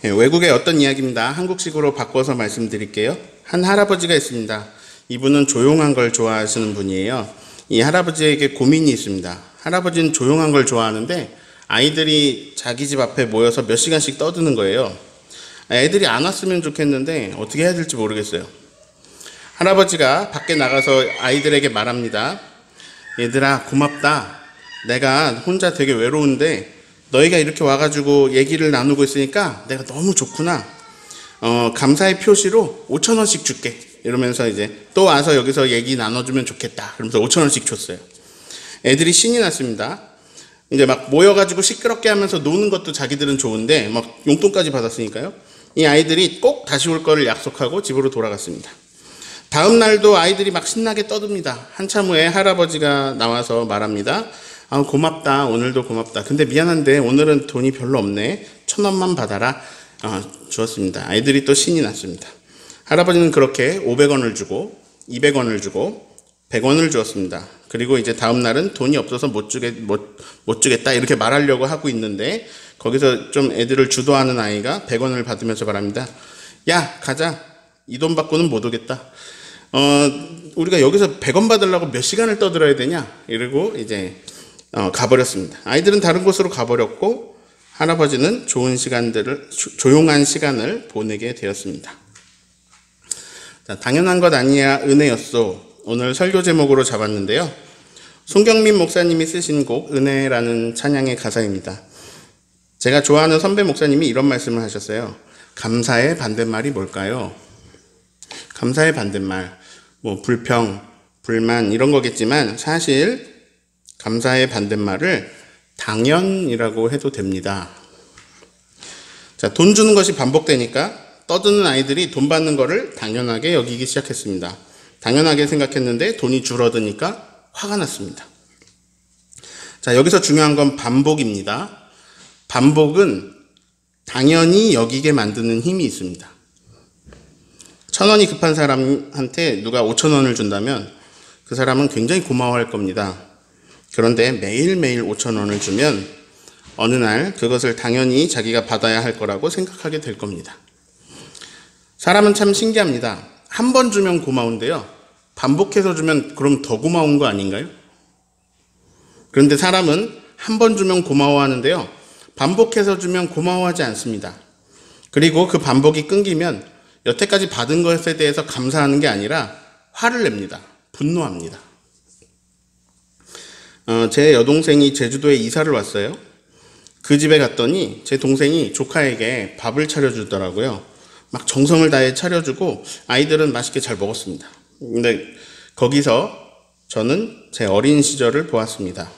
외국의 어떤 이야기입니다. 한국식으로 바꿔서 말씀드릴게요. 한 할아버지가 있습니다. 이분은 조용한 걸 좋아하시는 분이에요. 이 할아버지에게 고민이 있습니다. 할아버지는 조용한 걸 좋아하는데 아이들이 자기 집 앞에 모여서 몇 시간씩 떠드는 거예요. 애들이 안 왔으면 좋겠는데 어떻게 해야 될지 모르겠어요. 할아버지가 밖에 나가서 아이들에게 말합니다. 얘들아, 고맙다. 내가 혼자 되게 외로운데 너희가 이렇게 와가지고 얘기를 나누고 있으니까 내가 너무 좋구나. 감사의 표시로 5,000원씩 줄게. 이러면서 이제 또 와서 여기서 얘기 나눠주면 좋겠다. 그러면서 5,000원씩 줬어요. 애들이 신이 났습니다. 이제 막 모여가지고 시끄럽게 하면서 노는 것도 자기들은 좋은데 막 용돈까지 받았으니까요. 이 아이들이 꼭 다시 올 거를 약속하고 집으로 돌아갔습니다. 다음 날도 아이들이 막 신나게 떠듭니다. 한참 후에 할아버지가 나와서 말합니다. 고맙다. 오늘도 고맙다. 근데 미안한데 오늘은 돈이 별로 없네. 1,000원만 받아라. 주었습니다. 아이들이 또 신이 났습니다. 할아버지는 그렇게 500원을 주고 200원을 주고 100원을 주었습니다. 그리고 이제 다음 날은 돈이 없어서 못 주겠다 이렇게 말하려고 하고 있는데 거기서 좀 애들을 주도하는 아이가 100원을 받으면서 말합니다. 야, 가자. 이 돈 받고는 못 오겠다. 우리가 여기서 100원 받으려고 몇 시간을 떠들어야 되냐? 이러고 이제 가버렸습니다. 아이들은 다른 곳으로 가버렸고 할아버지는 조용한 시간을 보내게 되었습니다. 자, 당연한 것 아니야 은혜였소. 오늘 설교 제목으로 잡았는데요. 송경민 목사님이 쓰신 곡 은혜라는 찬양의 가사입니다. 제가 좋아하는 선배 목사님이 이런 말씀을 하셨어요. 감사의 반대말이 뭘까요? 감사의 반대말, 불평, 불만 이런 거겠지만 사실 감사의 반대말을 당연이라고 해도 됩니다. 자, 돈 주는 것이 반복되니까 떠드는 아이들이 돈 받는 거를 당연하게 여기기 시작했습니다. 당연하게 생각했는데 돈이 줄어드니까 화가 났습니다. 자, 여기서 중요한 건 반복입니다. 반복은 당연히 여기게 만드는 힘이 있습니다. 1,000원이 급한 사람한테 누가 5,000원을 준다면 그 사람은 굉장히 고마워할 겁니다. 그런데 매일매일 5,000원을 주면 어느 날 그것을 당연히 자기가 받아야 할 거라고 생각하게 될 겁니다. 사람은 참 신기합니다. 한 번 주면 고마운데요. 반복해서 주면 그럼 더 고마운 거 아닌가요? 그런데 사람은 한 번 주면 고마워하는데요. 반복해서 주면 고마워하지 않습니다. 그리고 그 반복이 끊기면 여태까지 받은 것에 대해서 감사하는 게 아니라 화를 냅니다. 분노합니다. 제 여동생이 제주도에 이사를 왔어요. 그 집에 갔더니 제 동생이 조카에게 밥을 차려주더라고요. 막 정성을 다해 차려주고 아이들은 맛있게 잘 먹었습니다. 근데 거기서 저는 제 어린 시절을 보았습니다.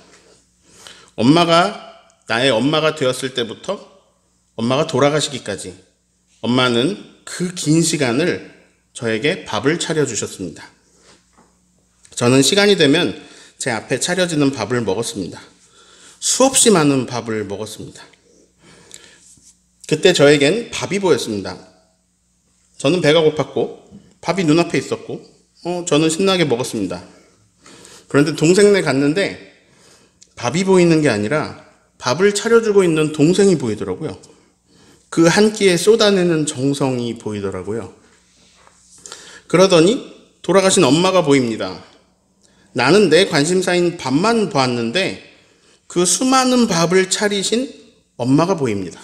나의 엄마가 되었을 때부터 엄마가 돌아가시기까지 엄마는 그 긴 시간을 저에게 밥을 차려주셨습니다. 저는 시간이 되면 제 앞에 차려지는 밥을 먹었습니다. 수없이 많은 밥을 먹었습니다. 그때 저에겐 밥이 보였습니다. 저는 배가 고팠고 밥이 눈앞에 있었고 저는 신나게 먹었습니다. 그런데 동생네 갔는데 밥이 보이는 게 아니라 밥을 차려주고 있는 동생이 보이더라고요. 그 한 끼에 쏟아내는 정성이 보이더라고요. 그러더니 돌아가신 엄마가 보입니다. 나는 내 관심사인 밥만 보았는데 그 수많은 밥을 차리신 엄마가 보입니다.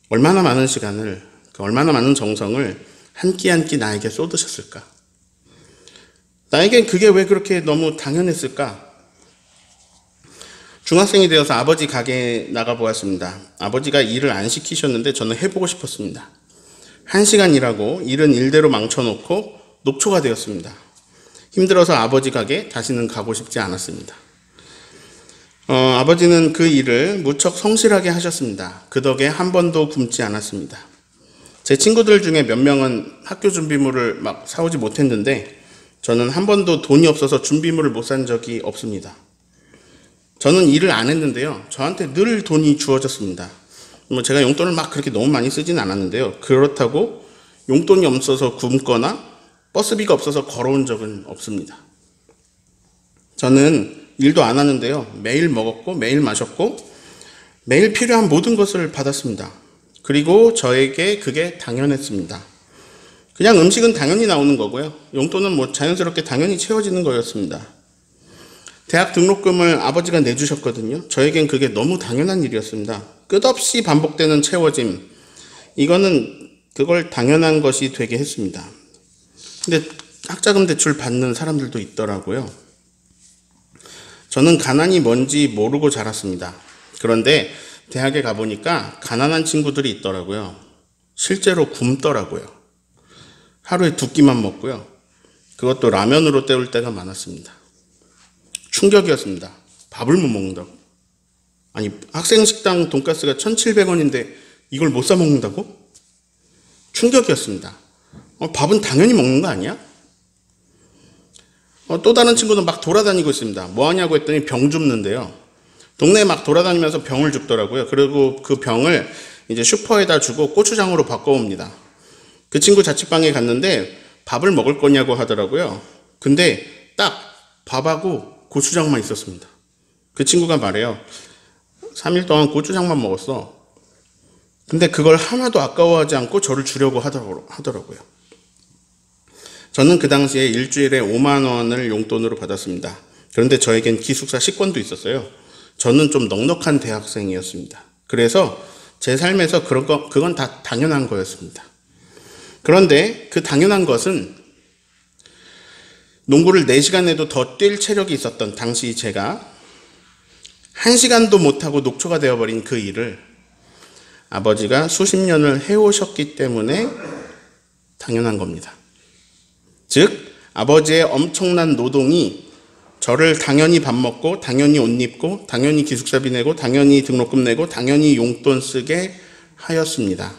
얼마나 많은 시간을, 얼마나 많은 정성을 한 끼 한 끼 나에게 쏟으셨을까? 나에겐 그게 왜 그렇게 너무 당연했을까? 중학생이 되어서 아버지 가게에 나가보았습니다. 아버지가 일을 안 시키셨는데 저는 해보고 싶었습니다. 1시간 일하고 일은 일대로 망쳐놓고 녹초가 되었습니다. 힘들어서 아버지 가게 다시는 가고 싶지 않았습니다. 아버지는 그 일을 무척 성실하게 하셨습니다. 그 덕에 한 번도 굶지 않았습니다. 제 친구들 중에 몇 명은 학교 준비물을 막 사오지 못했는데 저는 한 번도 돈이 없어서 준비물을 못 산 적이 없습니다. 저는 일을 안 했는데요. 저한테 늘 돈이 주어졌습니다. 제가 용돈을 막 그렇게 너무 많이 쓰진 않았는데요. 그렇다고 용돈이 없어서 굶거나 버스비가 없어서 걸어온 적은 없습니다. 저는 일도 안 하는데요. 매일 먹었고 매일 마셨고 매일 필요한 모든 것을 받았습니다. 그리고 저에게 그게 당연했습니다. 그냥 음식은 당연히 나오는 거고요. 용돈은 뭐 자연스럽게 당연히 채워지는 거였습니다. 대학 등록금을 아버지가 내주셨거든요. 저에겐 그게 너무 당연한 일이었습니다. 끝없이 반복되는 채워짐, 이거는 그걸 당연한 것이 되게 했습니다. 근데 학자금 대출 받는 사람들도 있더라고요. 저는 가난이 뭔지 모르고 자랐습니다. 그런데 대학에 가보니까 가난한 친구들이 있더라고요. 실제로 굶더라고요. 하루에 2끼만 먹고요. 그것도 라면으로 때울 때가 많았습니다. 충격이었습니다. 밥을 못 먹는다고? 아니, 학생식당 돈가스가 1,700원인데 이걸 못 사 먹는다고? 충격이었습니다. 밥은 당연히 먹는 거 아니야? 또 다른 친구는 막 돌아다니고 있습니다. 뭐 하냐고 했더니 병 줍는데요. 동네에 막 돌아다니면서 병을 줍더라고요. 그리고 그 병을 이제 슈퍼에다 주고 고추장으로 바꿔옵니다. 그 친구 자취방에 갔는데 밥을 먹을 거냐고 하더라고요. 근데 딱 밥하고 고추장만 있었습니다. 그 친구가 말해요. 3일 동안 고추장만 먹었어. 근데 그걸 하나도 아까워하지 않고 저를 주려고 하더라고요. 저는 그 당시에 일주일에 5만 원을 용돈으로 받았습니다. 그런데 저에겐 기숙사 식권도 있었어요. 저는 좀 넉넉한 대학생이었습니다. 그래서 제 삶에서 그건 다 당연한 거였습니다. 그런데 그 당연한 것은 농구를 4시간 해도 더 뛸 체력이 있었던 당시 제가 1시간도 못하고 녹초가 되어버린 그 일을 아버지가 수십 년을 해오셨기 때문에 당연한 겁니다. 즉, 아버지의 엄청난 노동이 저를 당연히 밥 먹고, 당연히 옷 입고, 당연히 기숙사비 내고, 당연히 등록금 내고, 당연히 용돈 쓰게 하였습니다.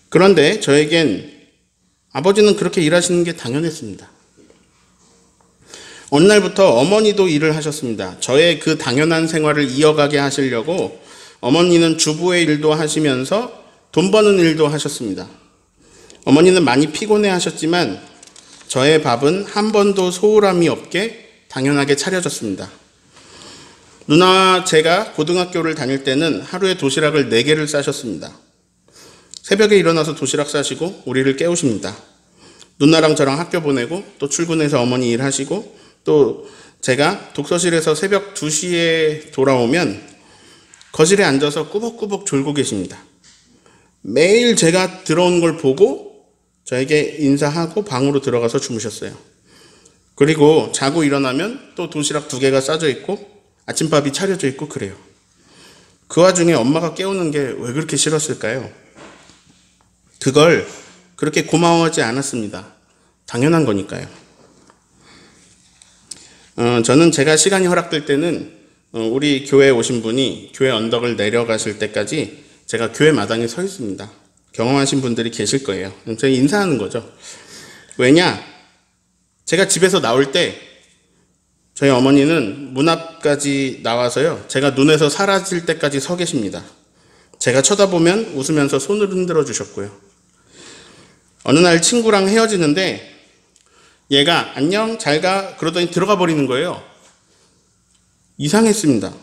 그런데 저에겐 아버지는 그렇게 일하시는 게 당연했습니다. 어느 날부터 어머니도 일을 하셨습니다. 저의 그 당연한 생활을 이어가게 하시려고 어머니는 주부의 일도 하시면서 돈 버는 일도 하셨습니다. 어머니는 많이 피곤해 하셨지만 저의 밥은 한 번도 소홀함이 없게 당연하게 차려졌습니다. 누나와 제가 고등학교를 다닐 때는 하루에 도시락을 4개를 싸셨습니다. 새벽에 일어나서 도시락 싸시고 우리를 깨우십니다. 누나랑 저랑 학교 보내고 또 출근해서 어머니 일하시고 또 제가 독서실에서 새벽 2시에 돌아오면 거실에 앉아서 꾸벅꾸벅 졸고 계십니다. 매일 제가 들어온 걸 보고 저에게 인사하고 방으로 들어가서 주무셨어요. 그리고 자고 일어나면 또 도시락 2개가 싸져 있고 아침밥이 차려져 있고 그래요. 그 와중에 엄마가 깨우는 게 왜 그렇게 싫었을까요? 그걸 그렇게 고마워하지 않았습니다. 당연한 거니까요. 저는 제가 시간이 허락될 때는 우리 교회에 오신 분이 교회 언덕을 내려가실 때까지 제가 교회 마당에 서 있습니다. 경험하신 분들이 계실 거예요. 제가 인사하는 거죠. 왜냐? 제가 집에서 나올 때 저희 어머니는 문 앞까지 나와서요. 제가 눈에서 사라질 때까지 서 계십니다. 제가 쳐다보면 웃으면서 손을 흔들어 주셨고요. 어느 날 친구랑 헤어지는데 얘가 안녕 잘 가 그러더니 들어가 버리는 거예요. 이상했습니다.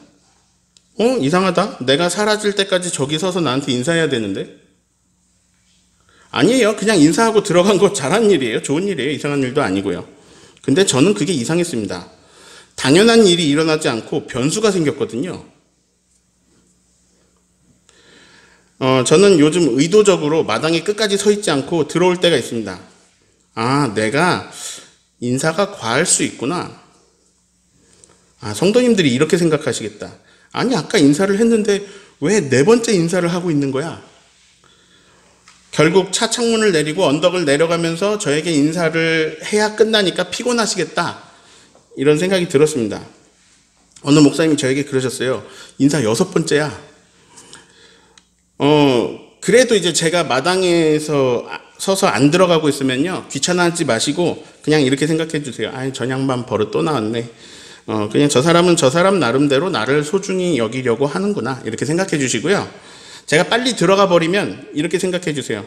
이상하다. 내가 사라질 때까지 저기 서서 나한테 인사해야 되는데. 아니에요. 그냥 인사하고 들어간 거 잘한 일이에요. 좋은 일이에요. 이상한 일도 아니고요. 근데 저는 그게 이상했습니다. 당연한 일이 일어나지 않고 변수가 생겼거든요. 저는 요즘 의도적으로 마당에 끝까지 서 있지 않고 들어올 때가 있습니다. 아, 내가 인사가 과할 수 있구나. 아, 성도님들이 이렇게 생각하시겠다. 아니, 아까 인사를 했는데 왜 4번째 인사를 하고 있는 거야? 결국 차 창문을 내리고 언덕을 내려가면서 저에게 인사를 해야 끝나니까 피곤하시겠다. 이런 생각이 들었습니다. 어느 목사님이 저에게 그러셨어요. 인사 6번째야. 그래도 이제 제가 마당에서 서서 안 들어가고 있으면요. 귀찮아하지 마시고 그냥 이렇게 생각해 주세요. 아이, 저 양반 버릇 또 나왔네. 그냥 저 사람은 저 사람 나름대로 나를 소중히 여기려고 하는구나. 이렇게 생각해 주시고요. 제가 빨리 들어가 버리면 이렇게 생각해 주세요.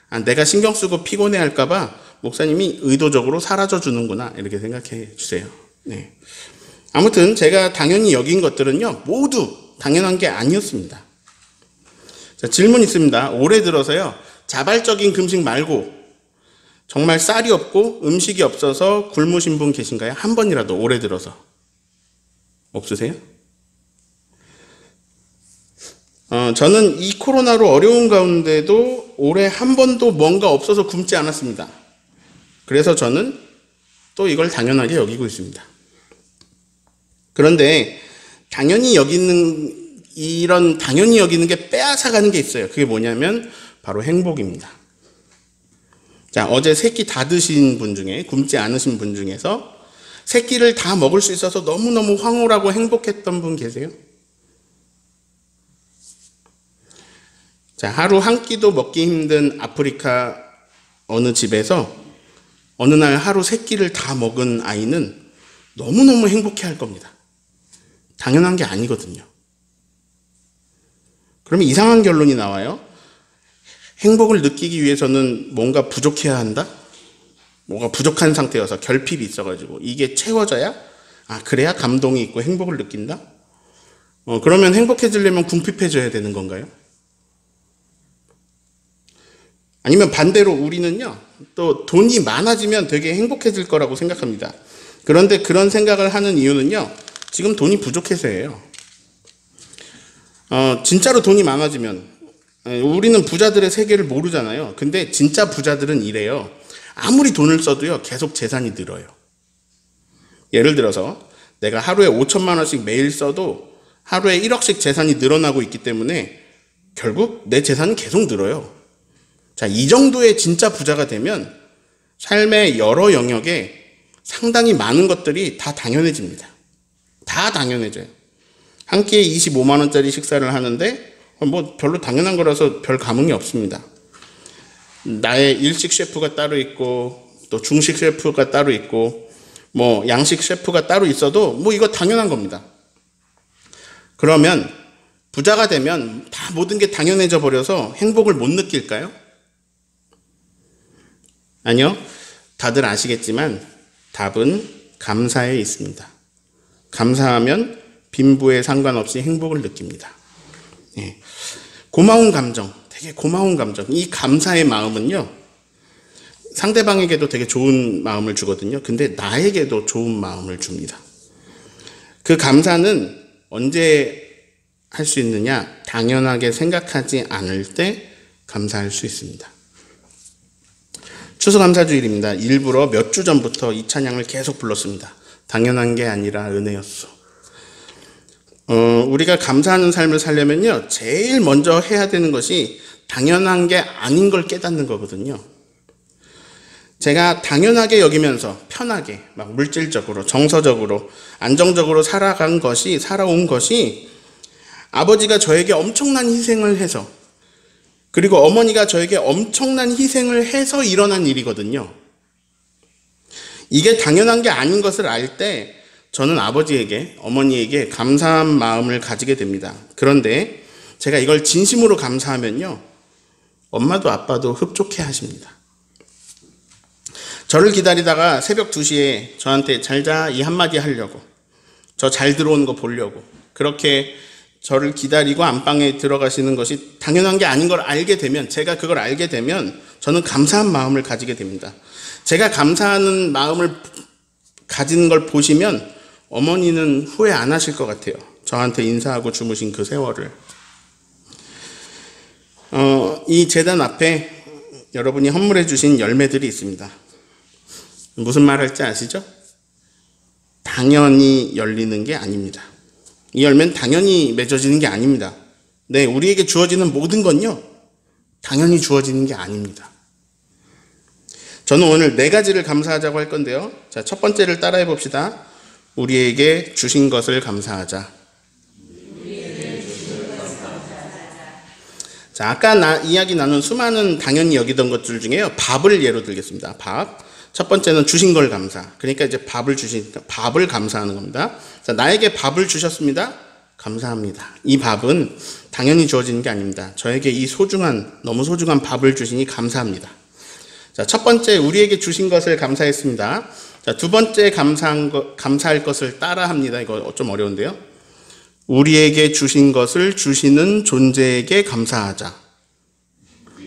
아, 내가 신경 쓰고 피곤해 할까봐 목사님이 의도적으로 사라져 주는구나. 이렇게 생각해 주세요. 네. 아무튼 제가 당연히 여긴 것들은요. 모두 당연한 게 아니었습니다. 자, 질문 있습니다. 올해 들어서요, 자발적인 금식 말고 정말 쌀이 없고 음식이 없어서 굶으신 분 계신가요? 한 번이라도 올해 들어서. 없으세요? 저는 이 코로나로 어려운 가운데도 올해 한 번도 뭔가 없어서 굶지 않았습니다. 그래서 저는 또 이걸 당연하게 여기고 있습니다. 그런데 당연히 여기는 게 빼앗아가는 게 있어요. 그게 뭐냐면 바로 행복입니다. 자, 어제 세끼 다 드신 분 중에, 굶지 않으신 분 중에서 세끼를 다 먹을 수 있어서 너무너무 황홀하고 행복했던 분 계세요? 자, 하루 한 끼도 먹기 힘든 아프리카 어느 집에서 어느 날 하루 세 끼를 다 먹은 아이는 너무너무 행복해 할 겁니다. 당연한 게 아니거든요. 그러면 이상한 결론이 나와요. 행복을 느끼기 위해서는 뭔가 부족해야 한다? 뭔가 부족한 상태여서 결핍이 있어가지고 이게 채워져야? 그래야 감동이 있고 행복을 느낀다? 그러면 행복해지려면 궁핍해져야 되는 건가요? 아니면 반대로 우리는요, 또 돈이 많아지면 되게 행복해질 거라고 생각합니다. 그런데 그런 생각을 하는 이유는요, 지금 돈이 부족해서예요. 진짜로 돈이 많아지면, 우리는 부자들의 세계를 모르잖아요. 근데 진짜 부자들은 이래요. 아무리 돈을 써도요, 계속 재산이 늘어요. 예를 들어서 내가 하루에 5천만 원씩 매일 써도 하루에 1억씩 재산이 늘어나고 있기 때문에 결국 내 재산은 계속 늘어요. 자, 이 정도의 진짜 부자가 되면 삶의 여러 영역에 상당히 많은 것들이 다 당연해집니다. 다 당연해져요. 한 끼에 25만 원짜리 식사를 하는데 뭐 별로 당연한 거라서 별 감흥이 없습니다. 나의 일식 셰프가 따로 있고 또 중식 셰프가 따로 있고 뭐 양식 셰프가 따로 있어도 뭐 이거 당연한 겁니다. 그러면 부자가 되면 다 모든 게 당연해져 버려서 행복을 못 느낄까요? 아니요. 다들 아시겠지만 답은 감사에 있습니다. 감사하면 빈부에 상관없이 행복을 느낍니다. 예. 고마운 감정, 되게 고마운 감정. 이 감사의 마음은요, 상대방에게도 되게 좋은 마음을 주거든요. 근데 나에게도 좋은 마음을 줍니다. 그 감사는 언제 할 수 있느냐? 당연하게 생각하지 않을 때 감사할 수 있습니다. 추수감사주일입니다. 일부러 몇 주 전부터 이 찬양을 계속 불렀습니다. 당연한 게 아니라 은혜였소. 우리가 감사하는 삶을 살려면요, 제일 먼저 해야 되는 것이 당연한 게 아닌 걸 깨닫는 거거든요. 제가 당연하게 여기면서 편하게, 막 물질적으로, 정서적으로, 안정적으로 살아온 것이 아버지가 저에게 엄청난 희생을 해서, 그리고 어머니가 저에게 엄청난 희생을 해서 일어난 일이거든요. 이게 당연한 게 아닌 것을 알 때 저는 아버지에게, 어머니에게 감사한 마음을 가지게 됩니다. 그런데 제가 이걸 진심으로 감사하면요, 엄마도 아빠도 흡족해 하십니다. 저를 기다리다가 새벽 2시에 저한테 잘 자 이 한마디 하려고, 저 잘 들어오는 거 보려고 그렇게 저를 기다리고 안방에 들어가시는 것이 당연한 게 아닌 걸 알게 되면, 제가 그걸 알게 되면 저는 감사한 마음을 가지게 됩니다. 제가 감사하는 마음을 가지는 걸 보시면 어머니는 후회 안 하실 것 같아요. 저한테 인사하고 주무신 그 세월을. 이 제단 앞에 여러분이 헌물해 주신 열매들이 있습니다. 무슨 말 할지 아시죠? 당연히 열리는 게 아닙니다. 이 열매는 당연히 맺어지는 게 아닙니다. 네, 우리에게 주어지는 모든 건요, 당연히 주어지는 게 아닙니다. 저는 오늘 4가지를 감사하자고 할 건데요. 자, 첫 번째를 따라해 봅시다. 우리에게 주신 것을 감사하자. 자, 아까 이야기 나눈 수많은 당연히 여기던 것들 중에요, 밥을 예로 들겠습니다. 밥. 첫 번째는 주신 걸 감사. 그러니까 이제 밥을 감사하는 겁니다. 자, 나에게 밥을 주셨습니다. 감사합니다. 이 밥은 당연히 주어지는 게 아닙니다. 저에게 이 너무 소중한 밥을 주시니 감사합니다. 자, 첫 번째, 우리에게 주신 것을 감사했습니다. 자, 두 번째 감사할 것을 따라 합니다. 이거 좀 어려운데요. 우리에게 주신 것을 주시는 존재에게 감사하자.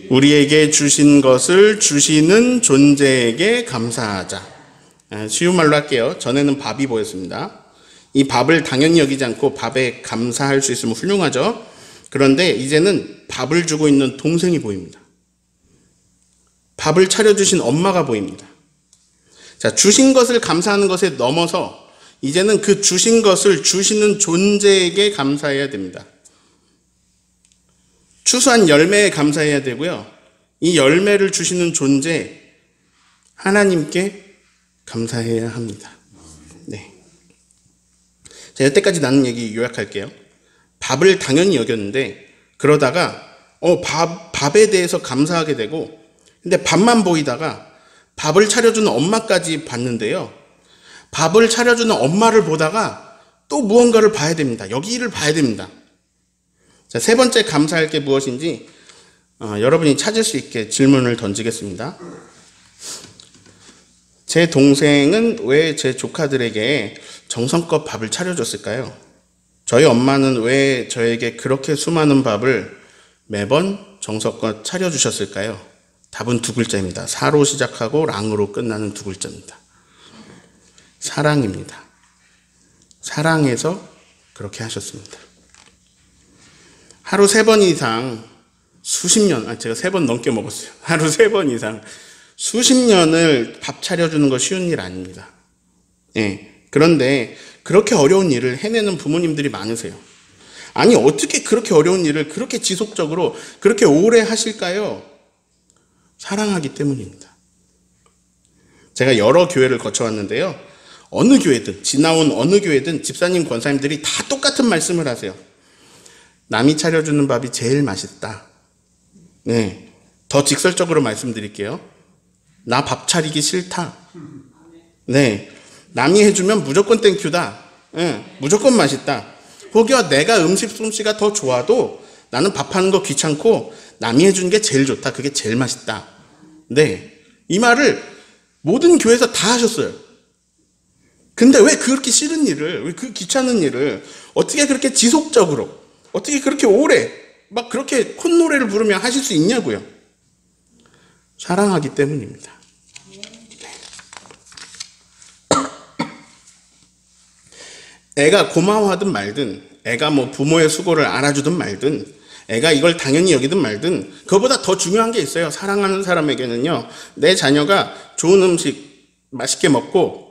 우리에게 주신 것을 주시는 존재에게 감사하자. 쉬운 말로 할게요. 전에는 밥이 보였습니다. 이 밥을 당연히 여기지 않고 밥에 감사할 수 있으면 훌륭하죠. 그런데 이제는 밥을 주고 있는 동생이 보입니다. 밥을 차려주신 엄마가 보입니다. 자, 주신 것을 감사하는 것에 넘어서 이제는 그 주신 것을 주시는 존재에게 감사해야 됩니다. 추수한 열매에 감사해야 되고요. 이 열매를 주시는 존재, 하나님께 감사해야 합니다. 네. 자, 여태까지 나눈 얘기 요약할게요. 밥을 당연히 여겼는데, 그러다가, 밥에 대해서 감사하게 되고, 근데 밥만 보이다가 밥을 차려주는 엄마까지 봤는데요. 밥을 차려주는 엄마를 보다가 또 무언가를 봐야 됩니다. 여기를 봐야 됩니다. 자, 세 번째 감사할 게 무엇인지 여러분이 찾을 수 있게 질문을 던지겠습니다. 제 동생은 왜 제 조카들에게 정성껏 밥을 차려줬을까요? 저희 엄마는 왜 저에게 그렇게 수많은 밥을 매번 정성껏 차려주셨을까요? 답은 두 글자입니다. 사로 시작하고 랑으로 끝나는 두 글자입니다. 사랑입니다. 사랑해서 그렇게 하셨습니다. 하루 3번 이상 수십 년, 제가 3번 넘게 먹었어요. 하루 3번 이상 수십 년을 밥 차려주는 거 쉬운 일 아닙니다. 예. 그런데 그렇게 어려운 일을 해내는 부모님들이 많으세요. 아니, 어떻게 그렇게 어려운 일을 그렇게 지속적으로 그렇게 오래 하실까요? 사랑하기 때문입니다. 제가 여러 교회를 거쳐왔는데요. 어느 교회든, 지나온 어느 교회든 집사님, 권사님들이 다 똑같은 말씀을 하세요. 남이 차려주는 밥이 제일 맛있다. 네. 더 직설적으로 말씀드릴게요. 나 밥 차리기 싫다. 네. 남이 해주면 무조건 땡큐다. 네. 무조건 맛있다. 혹여 내가 음식 솜씨가 더 좋아도 나는 밥하는 거 귀찮고 남이 해주는 게 제일 좋다. 그게 제일 맛있다. 네. 이 말을 모든 교회에서 다 하셨어요. 근데 왜 그렇게 싫은 일을, 왜 그 귀찮은 일을 어떻게 그렇게 지속적으로, 어떻게 그렇게 오래, 막 그렇게 콧노래를 부르며 하실 수 있냐고요. 사랑하기 때문입니다. 애가 고마워하든 말든, 애가 뭐 부모의 수고를 알아주든 말든, 애가 이걸 당연히 여기든 말든, 그거보다 더 중요한 게 있어요. 사랑하는 사람에게는요, 내 자녀가 좋은 음식 맛있게 먹고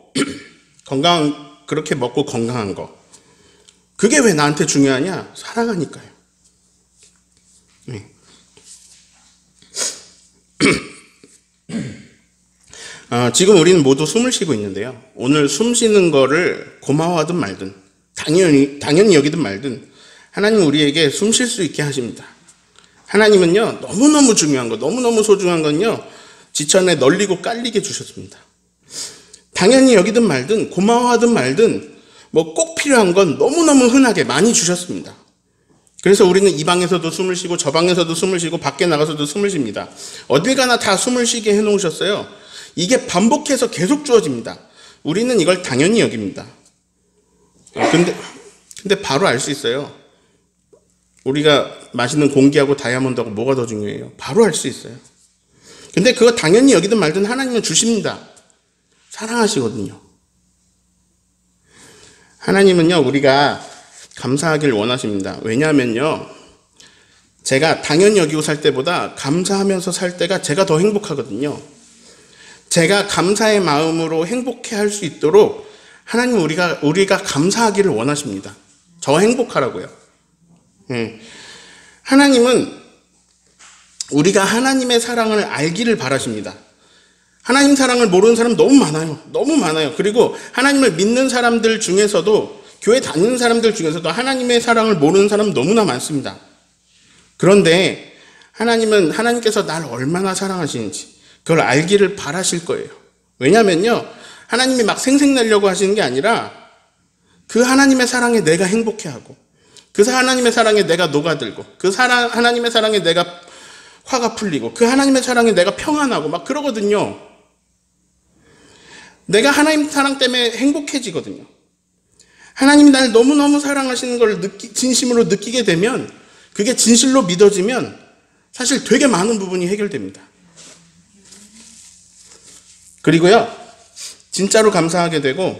그렇게 먹고 건강한 거, 그게 왜 나한테 중요하냐? 사랑하니까요. 네. 지금 우리는 모두 숨을 쉬고 있는데요. 오늘 숨 쉬는 거를 고마워하든 말든, 당연히 여기든 말든, 하나님 우리에게 숨 쉴 수 있게 하십니다. 하나님은요, 너무너무 중요한 거, 너무너무 소중한 건요, 지천에 널리고 깔리게 주셨습니다. 당연히 여기든 말든, 고마워하든 말든, 뭐 꼭 필요한 건 너무너무 흔하게 많이 주셨습니다. 그래서 우리는 이 방에서도 숨을 쉬고, 저 방에서도 숨을 쉬고, 밖에 나가서도 숨을 쉽니다. 어딜 가나 다 숨을 쉬게 해놓으셨어요. 이게 반복해서 계속 주어집니다. 우리는 이걸 당연히 여깁니다. 근데 바로 알 수 있어요. 우리가 마시는 공기하고 다이아몬드하고 뭐가 더 중요해요? 바로 알 수 있어요. 근데 그거 당연히 여기든 말든 하나님은 주십니다. 사랑하시거든요. 하나님은요, 우리가 감사하길 원하십니다. 왜냐하면요, 제가 당연히 여기고 살 때보다 감사하면서 살 때가 제가 더 행복하거든요. 제가 감사의 마음으로 행복해 할 수 있도록 하나님은 우리가 감사하기를 원하십니다. 저 행복하라고요. 하나님은 우리가 하나님의 사랑을 알기를 바라십니다. 하나님 사랑을 모르는 사람 너무 많아요. 너무 많아요. 그리고 하나님을 믿는 사람들 중에서도, 교회 다니는 사람들 중에서도 하나님의 사랑을 모르는 사람 너무나 많습니다. 그런데 하나님께서 날 얼마나 사랑하시는지 그걸 알기를 바라실 거예요. 왜냐면요, 하나님이 막 생색내려고 하시는 게 아니라 그 하나님의 사랑에 내가 행복해하고, 그 하나님의 사랑에 내가 녹아들고, 하나님의 사랑에 내가 화가 풀리고, 그 하나님의 사랑에 내가 평안하고 막 그러거든요. 내가 하나님 사랑 때문에 행복해지거든요. 하나님이 날 너무너무 사랑하시는 걸 진심으로 느끼게 되면, 그게 진실로 믿어지면 사실 되게 많은 부분이 해결됩니다. 그리고요, 진짜로 감사하게 되고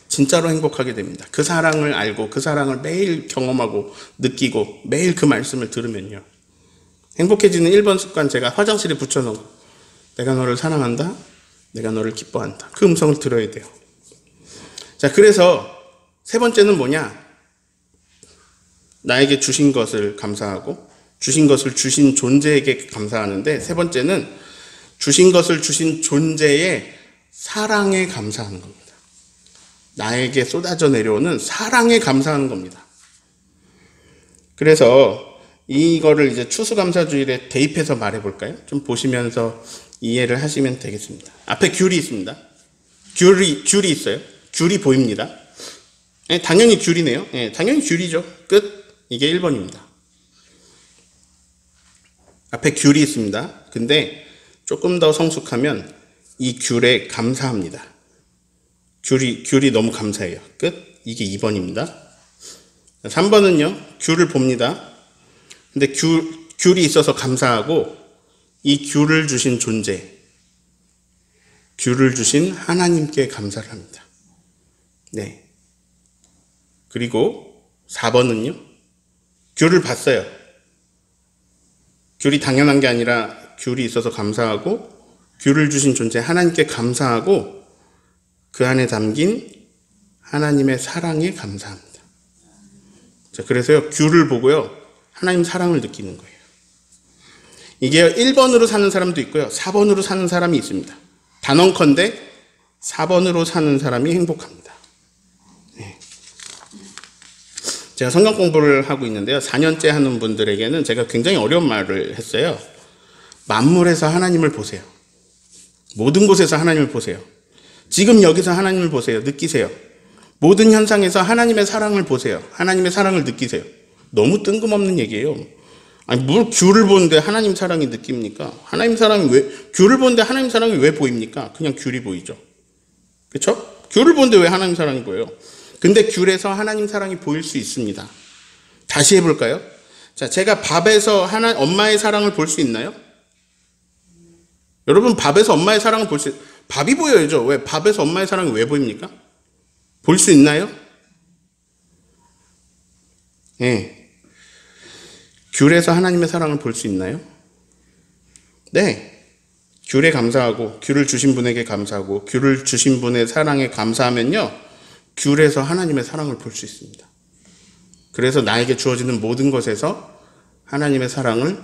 진짜로 행복하게 됩니다. 그 사랑을 알고 그 사랑을 매일 경험하고 느끼고 매일 그 말씀을 들으면요, 행복해지는 1번 습관, 제가 화장실에 붙여놓은, 내가 너를 사랑한다, 내가 너를 기뻐한다. 그 음성을 들어야 돼요. 자, 그래서 세 번째는 뭐냐? 나에게 주신 것을 감사하고 주신 것을 주신 존재에게 감사하는데, 세 번째는 주신 것을 주신 존재의 사랑에 감사하는 겁니다. 나에게 쏟아져 내려오는 사랑에 감사하는 겁니다. 그래서 이거를 이제 추수감사주일에 대입해서 말해볼까요? 좀 보시면서 이해를 하시면 되겠습니다. 앞에 귤이 있습니다. 귤이 있어요. 귤이 보입니다. 당연히 귤이네요. 당연히 귤이죠. 끝. 이게 1번입니다. 앞에 귤이 있습니다. 근데 조금 더 성숙하면 이 귤에 감사합니다. 귤이 너무 감사해요. 끝. 이게 2번입니다. 3번은요, 귤을 봅니다. 근데 귤이 있어서 감사하고, 이 귤을 주신 존재, 귤을 주신 하나님께 감사를 합니다. 네. 그리고 4번은요, 귤을 봤어요. 귤이 당연한 게 아니라 귤이 있어서 감사하고, 귤을 주신 존재 하나님께 감사하고, 그 안에 담긴 하나님의 사랑에 감사합니다. 자, 그래서요, 귤을 보고요, 하나님 사랑을 느끼는 거예요. 이게 1번으로 사는 사람도 있고요, 4번으로 사는 사람이 있습니다. 단언컨대 4번으로 사는 사람이 행복합니다. 네. 제가 성경 공부를 하고 있는데요, 4년째 하는 분들에게는 제가 굉장히 어려운 말을 했어요. 만물에서 하나님을 보세요. 모든 곳에서 하나님을 보세요. 지금 여기서 하나님을 보세요. 느끼세요. 모든 현상에서 하나님의 사랑을 보세요. 하나님의 사랑을 느끼세요. 너무 뜬금없는 얘기예요. 아니, 뭘 귤을 보는데 하나님 사랑이 느낍니까? 하나님 사랑이 귤을 보는데 하나님 사랑이 왜 보입니까? 그냥 귤이 보이죠. 그렇죠? 귤을 보는데 왜 하나님 사랑이 보여요? 근데 귤에서 하나님 사랑이 보일 수 있습니다. 다시 해볼까요? 자, 제가 밥에서 엄마의 사랑을 볼 수 있나요? 여러분, 밥에서 엄마의 사랑을 밥이 보여야죠. 왜? 밥에서 엄마의 사랑이 왜 보입니까? 볼 수 있나요? 네. 귤에서 하나님의 사랑을 볼 수 있나요? 네. 귤에 감사하고, 귤을 주신 분에게 감사하고, 귤을 주신 분의 사랑에 감사하면요, 귤에서 하나님의 사랑을 볼 수 있습니다. 그래서 나에게 주어지는 모든 것에서 하나님의 사랑을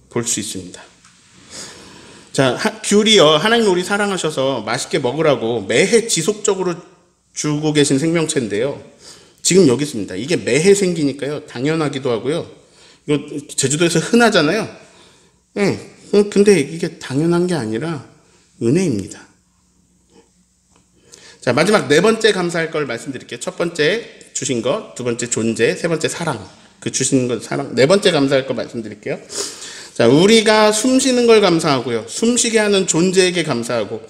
볼 수 있습니다. 자, 귤이요, 하나님 우리 사랑하셔서 맛있게 먹으라고 매해 지속적으로 주고 계신 생명체인데요, 지금 여기 있습니다. 이게 매해 생기니까요, 당연하기도 하고요, 이거 제주도에서 흔하잖아요. 네, 근데 이게 당연한 게 아니라 은혜입니다. 자, 마지막 4번째 감사할 걸 말씀드릴게요. 첫 번째 주신 것, 두 번째 존재, 세 번째 사랑. 그 주신 것 사랑. 4번째 감사할 걸 말씀드릴게요. 자, 우리가 숨쉬는 걸 감사하고요, 숨쉬게 하는 존재에게 감사하고,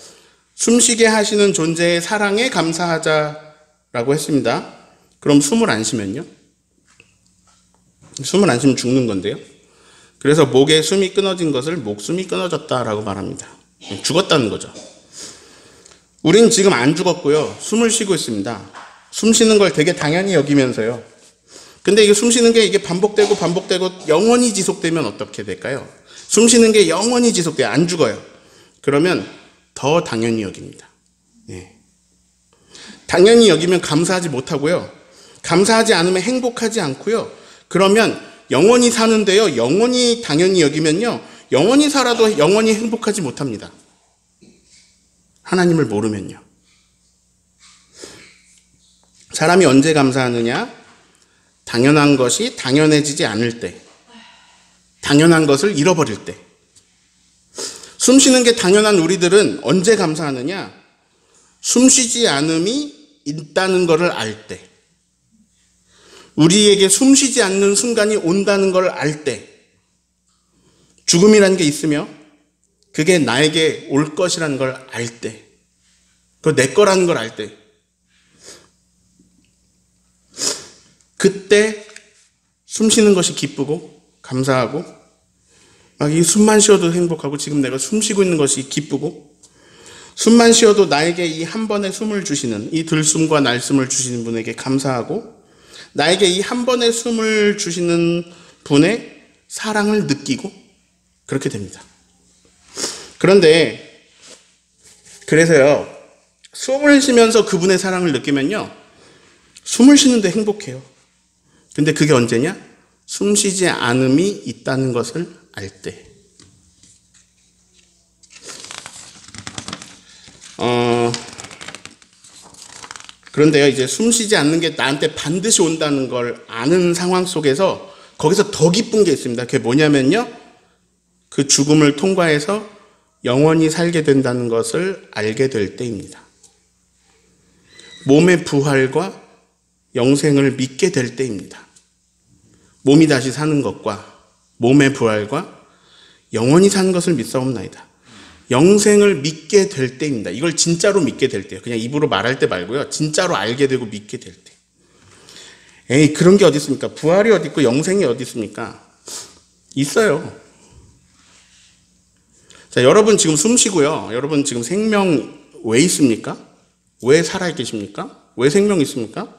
숨쉬게 하시는 존재의 사랑에 감사하자라고 했습니다. 그럼 숨을 안 쉬면요? 숨을 안 쉬면 죽는 건데요. 그래서 목에 숨이 끊어진 것을 목숨이 끊어졌다라고 말합니다. 죽었다는 거죠. 우린 지금 안 죽었고요, 숨을 쉬고 있습니다. 숨 쉬는 걸 되게 당연히 여기면서요. 근데 이게 숨 쉬는 게 이게 반복되고 영원히 지속되면 어떻게 될까요? 숨 쉬는 게 영원히 지속돼요. 안 죽어요. 그러면 더 당연히 여깁니다. 네. 당연히 여기면 감사하지 못하고요, 감사하지 않으면 행복하지 않고요, 그러면 영원히 사는데요, 영원히 당연히 여기면요, 영원히 살아도 영원히 행복하지 못합니다. 하나님을 모르면요. 사람이 언제 감사하느냐? 당연한 것이 당연해지지 않을 때, 당연한 것을 잃어버릴 때. 숨 쉬는 게 당연한 우리들은 언제 감사하느냐? 숨 쉬지 않음이 있다는 것을 알 때, 우리에게 숨 쉬지 않는 순간이 온다는 걸 알 때, 죽음이라는 게 있으며 그게 나에게 올 것이라는 걸 알 때, 그거 내 거라는 걸 알 때, 그때 숨 쉬는 것이 기쁘고 감사하고 막 이 숨만 쉬어도 행복하고 지금 내가 숨 쉬고 있는 것이 기쁘고 숨만 쉬어도 나에게 이 한 번의 숨을 주시는 이 들숨과 날숨을 주시는 분에게 감사하고 나에게 이 한 번의 숨을 주시는 분의 사랑을 느끼고 그렇게 됩니다. 그런데 그래서요, 숨을 쉬면서 그분의 사랑을 느끼면요, 숨을 쉬는데 행복해요. 근데 그게 언제냐? 숨 쉬지 않음이 있다는 것을 알 때. 그런데요, 이제 숨 쉬지 않는 게 나한테 반드시 온다는 걸 아는 상황 속에서 거기서 더 기쁜 게 있습니다. 그게 뭐냐면요, 그 죽음을 통과해서 영원히 살게 된다는 것을 알게 될 때입니다. 몸의 부활과 영생을 믿게 될 때입니다. 몸이 다시 사는 것과 몸의 부활과 영원히 사는 것을 믿사옵나이다. 영생을 믿게 될 때입니다. 이걸 진짜로 믿게 될 때요. 그냥 입으로 말할 때 말고요. 진짜로 알게 되고 믿게 될 때. 에이, 그런 게 어디 있습니까? 부활이 어디 있고 영생이 어디 있습니까? 있어요. 자, 여러분 지금 숨 쉬고요. 여러분 지금 생명 왜 있습니까? 왜 살아 계십니까? 왜 생명이 있습니까?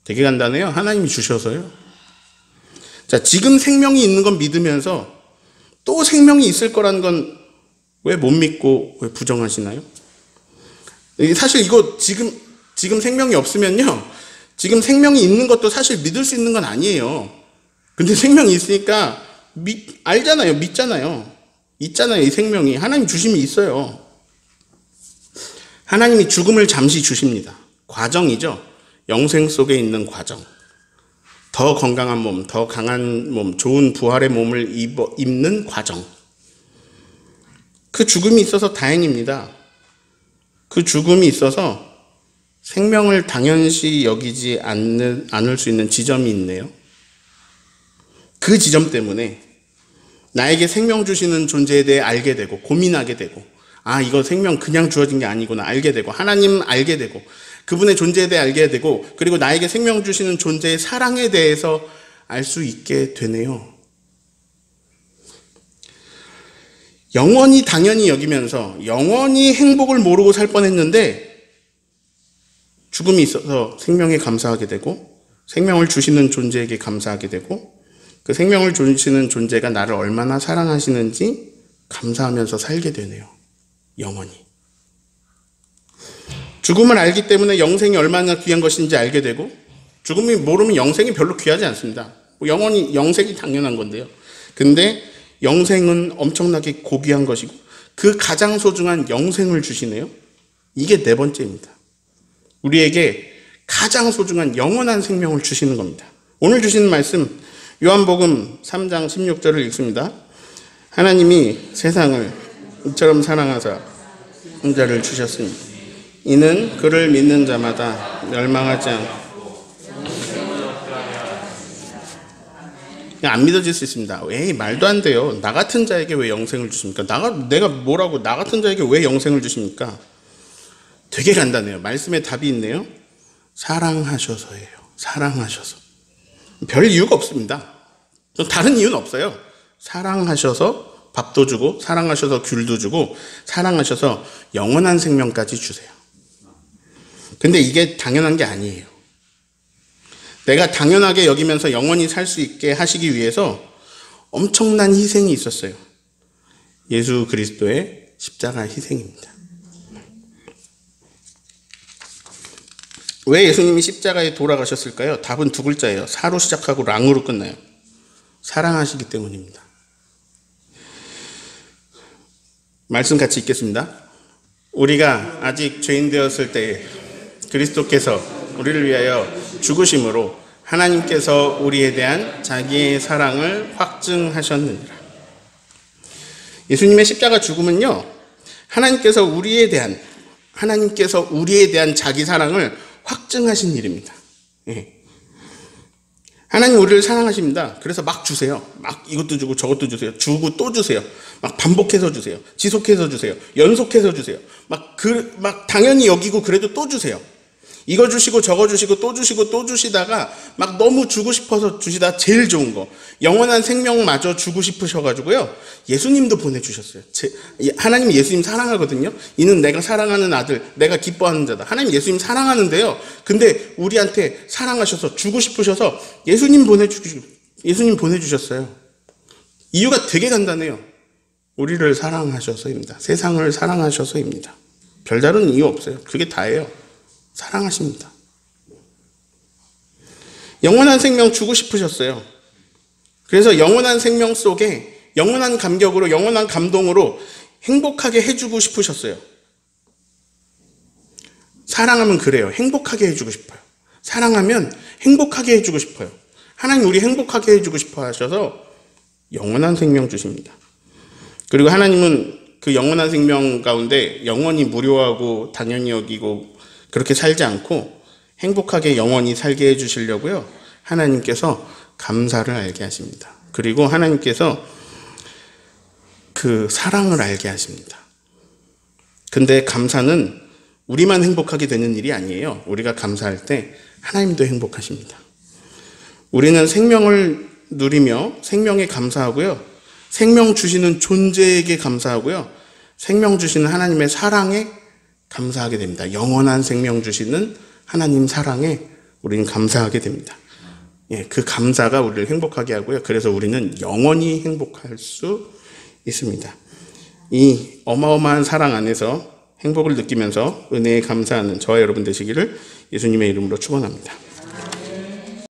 되게 간단해요. 하나님이 주셔서요. 자, 지금 생명이 있는 건 믿으면서 또 생명이 있을 거라는 건 왜 못 믿고 왜 부정하시나요? 사실 이거 지금 생명이 없으면요, 지금 생명이 있는 것도 사실 믿을 수 있는 건 아니에요. 근데 생명이 있으니까 알잖아요. 믿잖아요. 있잖아요. 이 생명이 하나님 주심이 있어요. 하나님이 죽음을 잠시 주십니다. 과정이죠. 영생 속에 있는 과정. 더 건강한 몸, 더 강한 몸, 좋은 부활의 몸을 입는 과정. 그 죽음이 있어서 다행입니다. 그 죽음이 있어서 생명을 당연시 여기지 않을 수 있는 지점이 있네요. 그 지점 때문에 나에게 생명 주시는 존재에 대해 알게 되고 고민하게 되고, 아, 이거 생명 그냥 주어진 게 아니구나 알게 되고, 하나님 알게 되고, 그분의 존재에 대해 알게 되고, 그리고 나에게 생명 주시는 존재의 사랑에 대해서 알 수 있게 되네요. 영원히 당연히 여기면서 영원히 행복을 모르고 살 뻔했는데 죽음이 있어서 생명에 감사하게 되고, 생명을 주시는 존재에게 감사하게 되고, 그 생명을 주시는 존재가 나를 얼마나 사랑하시는지 감사하면서 살게 되네요. 영원히. 죽음을 알기 때문에 영생이 얼마나 귀한 것인지 알게 되고, 죽음이 모르면 영생이 별로 귀하지 않습니다. 영원히 영생이 당연한 건데요. 근데 영생은 엄청나게 고귀한 것이고 그 가장 소중한 영생을 주시네요. 이게 네 번째입니다. 우리에게 가장 소중한 영원한 생명을 주시는 겁니다. 오늘 주시는 말씀 요한복음 3장 16절을 읽습니다. 하나님이 세상을 이처럼 사랑하사 자를 주셨으니 이는 그를 믿는 자마다 멸망하지 않고 안 믿어질 수 있습니다. 왜 말도 안 돼요. 나 같은 자에게 왜 영생을 주십니까? 내가 뭐라고 나 같은 자에게 왜 영생을 주십니까? 되게 간단해요. 말씀에 답이 있네요. 사랑하셔서예요. 사랑하셔서. 별 이유가 없습니다. 다른 이유는 없어요. 사랑하셔서 밥도 주고, 사랑하셔서 귤도 주고, 사랑하셔서 영원한 생명까지 주세요. 근데 이게 당연한 게 아니에요. 내가 당연하게 여기면서 영원히 살 수 있게 하시기 위해서 엄청난 희생이 있었어요. 예수 그리스도의 십자가 희생입니다. 왜 예수님이 십자가에 돌아가셨을까요? 답은 두 글자예요. 사로 시작하고 랑으로 끝나요. 사랑하시기 때문입니다. 말씀 같이 읽겠습니다. 우리가 아직 죄인 되었을 때에 그리스도께서 우리를 위하여 죽으심으로 하나님께서 우리에 대한 자기의 사랑을 확증하셨느니라. 예수님의 십자가 죽음은요, 하나님께서 우리에 대한 자기 사랑을 확증하신 일입니다. 하나님 우리를 사랑하십니다. 그래서 막 주세요. 막 이것도 주고 저것도 주세요. 주고 또 주세요. 막 반복해서 주세요. 지속해서 주세요. 연속해서 주세요. 막 당연히 여기고 그래도 또 주세요. 이거 주시고 저거 주시고 또 주시고 또 주시다가 막 너무 주고 싶어서 주시다 제일 좋은 거 영원한 생명마저 주고 싶으셔가지고요. 예수님도 보내주셨어요. 하나님 예수님 사랑하거든요. 이는 내가 사랑하는 아들, 내가 기뻐하는 자다. 하나님 예수님 사랑하는데요. 근데 우리한테 사랑하셔서 주고 싶으셔서 예수님 보내주셨어요. 이유가 되게 간단해요. 우리를 사랑하셔서입니다. 세상을 사랑하셔서입니다. 별다른 이유 없어요. 그게 다예요. 사랑하십니다. 영원한 생명 주고 싶으셨어요. 그래서 영원한 생명 속에 영원한 감격으로 영원한 감동으로 행복하게 해주고 싶으셨어요. 사랑하면 그래요. 행복하게 해주고 싶어요. 사랑하면 행복하게 해주고 싶어요. 하나님 우리 행복하게 해주고 싶어 하셔서 영원한 생명 주십니다. 그리고 하나님은 그 영원한 생명 가운데 영원히 무료하고 당연히 여기고 그렇게 살지 않고 행복하게 영원히 살게 해주시려고요. 하나님께서 감사를 알게 하십니다. 그리고 하나님께서 그 사랑을 알게 하십니다. 근데 감사는 우리만 행복하게 되는 일이 아니에요. 우리가 감사할 때 하나님도 행복하십니다. 우리는 생명을 누리며 생명에 감사하고요. 생명 주시는 존재에게 감사하고요. 생명 주시는 하나님의 사랑에 감사하게 됩니다. 영원한 생명 주시는 하나님 사랑에 우리는 감사하게 됩니다. 예, 그 감사가 우리를 행복하게 하고요. 그래서 우리는 영원히 행복할 수 있습니다. 이 어마어마한 사랑 안에서 행복을 느끼면서 은혜에 감사하는 저와 여러분 되시기를 예수님의 이름으로 축원합니다.